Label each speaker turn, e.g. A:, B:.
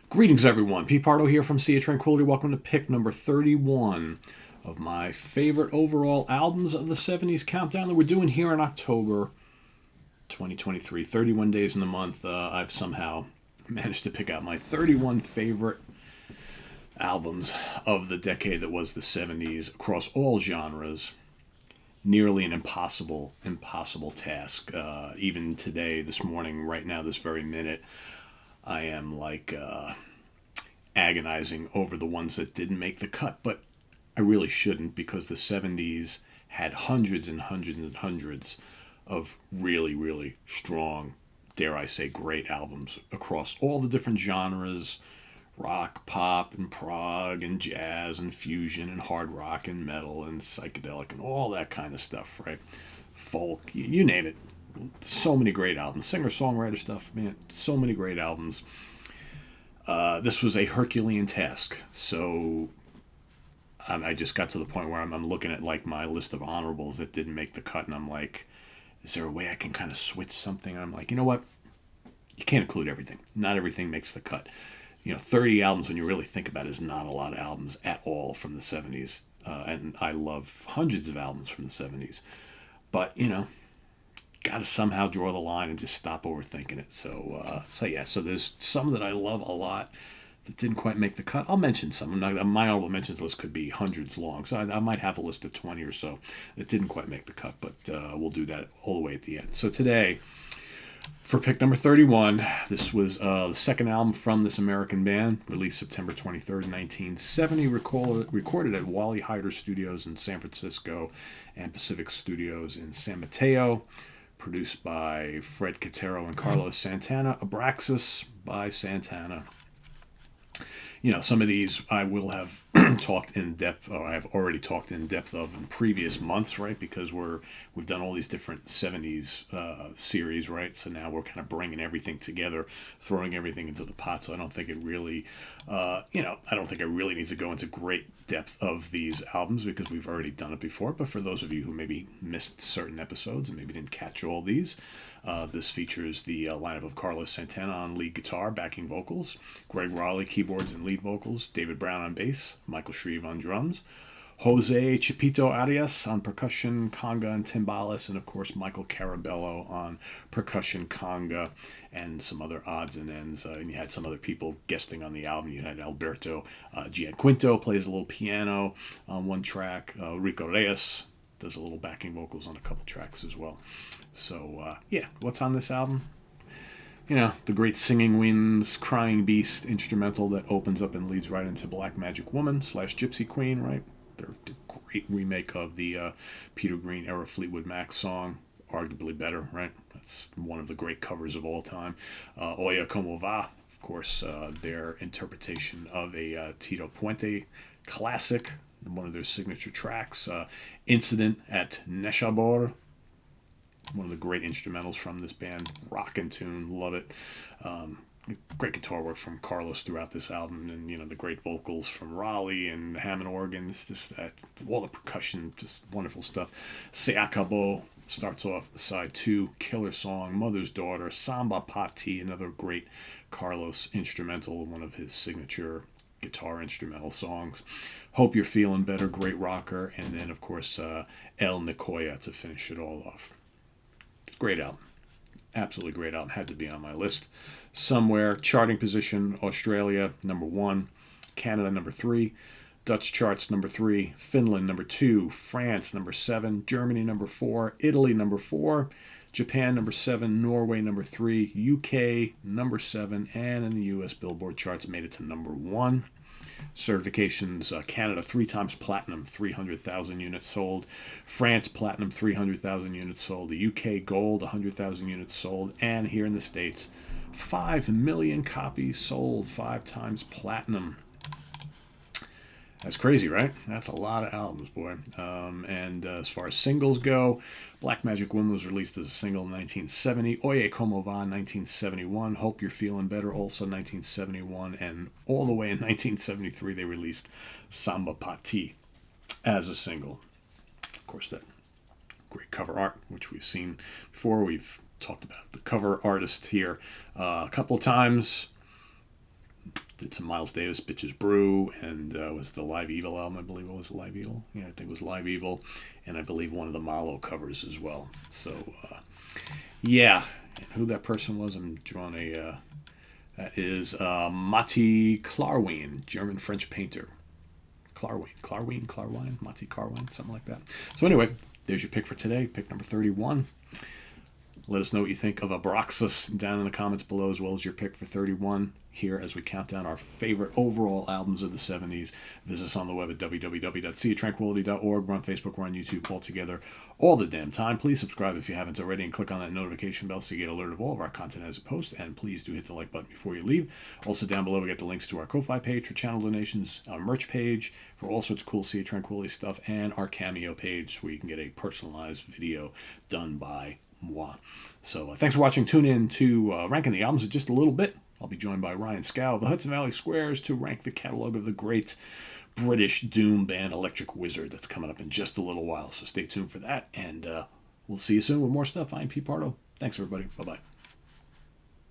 A: Greetings, everyone. Pete Pardo here from Sea of Tranquility. Welcome to pick number 31 of my favorite overall albums of the 70s countdown that we're doing here in October 2023. 31 days in the month. I've somehow managed to pick out my 31 favorite albums of the decade that was the 70s across all genres. Nearly an impossible task. Even today, this morning, right now, this very minute, I am agonizing over the ones that didn't make the cut, but I really shouldn't because the 70s had hundreds and hundreds and hundreds of really, really strong, dare I say, great albums across all the different genres: rock, pop, and prog, and jazz, and fusion, and hard rock, and metal, and psychedelic, and all that kind of stuff, right? Folk, you name it. So many great albums. Singer-songwriter stuff, man. So many great albums. This was a Herculean task. So I just got to the point where I'm looking at like my list of honorables that didn't make the cut, and I'm like, is there a way I can kind of switch something? And I'm like, you know what? You can't include everything. Not everything makes the cut. 30 albums, when you really think about it, is not a lot of albums at all from the 70s. And I love hundreds of albums from the 70s. But, got to somehow draw the line and just stop overthinking it. So there's some that I love a lot that didn't quite make the cut. I'll mention some. My honorable mentions list could be hundreds long, so I might have a list of 20 or so that didn't quite make the cut, but we'll do that all the way at the end. So today, for pick number 31, this was the second album from this American band, released September 23rd, 1970, recorded at Wally Heider Studios in San Francisco and Pacific Studios in San Mateo, produced by Fred Catero and Carlos Santana, Abraxas by Santana. Some of these I will have talked in depth, or I've already talked in depth of in previous months, right? Because we've done all these different 70s series, right? So now we're kind of bringing everything together, throwing everything into the pot. So I don't think it really, I don't think I really need to go into great depth of these albums because we've already done it before. But for those of you who maybe missed certain episodes and maybe didn't catch all these, this features the lineup of Carlos Santana on lead guitar, backing vocals, Greg Raleigh keyboards and lead vocals, David Brown on bass, Michael Shreve on drums, Jose Chipito Arias on percussion, conga, and timbales, and of course Michael Carabello on percussion, conga, and some other odds and ends. And you had some other people guesting on the album. You had Alberto Gianquinto plays a little piano on one track. Rico Reyes does a little backing vocals on a couple tracks as well. So, what's on this album? The great Singing Winds, Crying Beast instrumental that opens up and leads right into Black Magic Woman / Gypsy Queen, right? They're the great remake of the Peter Green era Fleetwood Mac song, arguably better, right? That's one of the great covers of all time. Oye Como Va, of course, their interpretation of a Tito Puente classic, one of their signature tracks. Incident at Neshabor, one of the great instrumentals from this band, rockin' tune, love it. Great guitar work from Carlos throughout this album, and the great vocals from Raleigh and Hammond organ. It's just all the percussion, just wonderful stuff. Se Acabó starts off side 2, killer song. Mother's Daughter, Samba Pati, another great Carlos instrumental, one of his signature guitar instrumental songs. Hope You're Feeling Better, great rocker, and then of course El Nicoya to finish it all off. Great album. Absolutely great album. Had to be on my list somewhere. Charting position: Australia, number 1. Canada, number 3. Dutch charts, number 3. Finland, number 2. France, number 7. Germany, number 4. Italy, number 4. Japan, number 7. Norway, number 3. UK, number 7. And in the US Billboard charts, made it to number 1. Certifications: Canada 3 times platinum, 300,000 units sold. France platinum, 300,000 units sold. The UK gold, 100,000 units sold. And here in the States, 5 million copies sold, 5 times platinum. That's crazy, right? That's a lot of albums, boy. And as far as singles go, Black Magic Woman was released as a single in 1970. Oye Como Va, 1971. Hope You're Feeling Better, also 1971. And all the way in 1973, they released Samba Pati as a single. Of course, that great cover art, which we've seen before. We've talked about the cover artist here a couple of times. Did some Miles Davis, Bitches Brew, and was the Live Evil album, I believe it was Live Evil. Yeah, I think it was Live Evil. And I believe one of the Marlowe covers as well. So, yeah. And who that person was, I'm drawing a... that is Matti Klarwein, German-French painter. Klarwein, Matti Klarwein, something like that. So anyway, there's your pick for today, pick number 31. Let us know what you think of Abraxas down in the comments below, as well as your pick for 31 here as we count down our favorite overall albums of the 70s. Visit us on the web at www.seaoftranquility.org. We're on Facebook, we're on YouTube, all together all the damn time. Please subscribe if you haven't already and click on that notification bell so you get alert of all of our content as it posts. And please do hit the like button before you leave. Also down below we got the links to our Ko-Fi page for channel donations, our merch page for all sorts of cool Sea of Tranquility stuff, and our Cameo page where you can get a personalized video done by moi. So thanks for watching. Tune in to Ranking the Albums in just a little bit. I'll be joined by Ryan Scow of the Hudson Valley Squares to rank the catalog of the great British doom band Electric Wizard. That's coming up in just a little while, so stay tuned for that, and we'll see you soon with more stuff. I'm Pete Pardo. Thanks, everybody. Bye-bye.